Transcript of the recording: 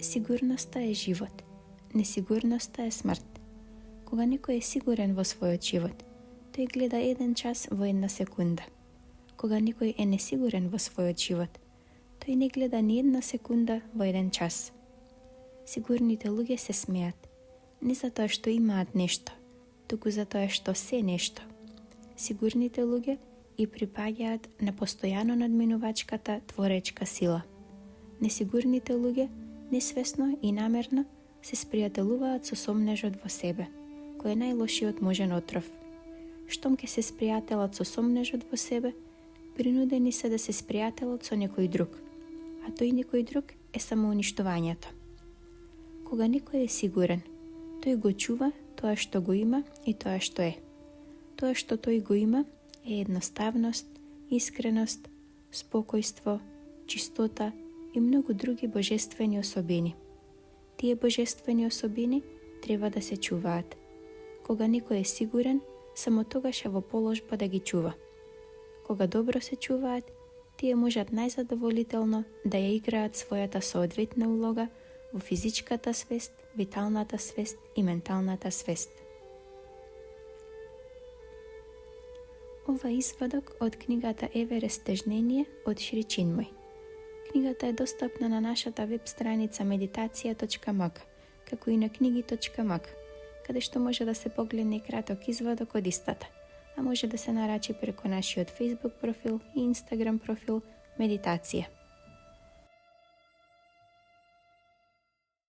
Сигурноста е живот. Несигурноста е смрт. Кога некој е сигурен во својот живот, тој гледа еден час во една секунда. Кога некој е несигурен во својот живот, тој не гледа ни една секунда во еден час. Сигурните луѓе се смеат, не затоа што имаат нешто, туку затоа што се нешто. Сигурните луѓе и припаѓаат на постојано надминувачката творечка сила. Несигурните луѓе несвесно и намерно се спријателуваат со сомнежот во себе, кој е најлошиот можен отров. Штом ке се спријателат со сомнежот во себе, принудени се да се спријателат со некој друг, а тој некој друг е самоуништувањето. Кога некој е сигурен, тој го чува тоа што го има и тоа што е. Тоа што тој го има е едноставност, искреност, спокојство, чистота и многу други божествени особини. Тие божествени особини треба да се чуваат. Кога некој е сигурен, само тогаш е во положба да ги чува. Кога добро се чуваат, тие можат најзадоволително да ја играат својата соодветна улога во физичката свест, виталната свест и менталната свест. Ова извадок од книгата Еверест тежнение од Шри Чинмој. Книгата е достапна на нашата веб страница meditacija.mag, како и на книги.mag, каде што може да се погледне и краток извадок од истата, а може да се нарачи преку нашиот Facebook профил и Instagram профил Медитација.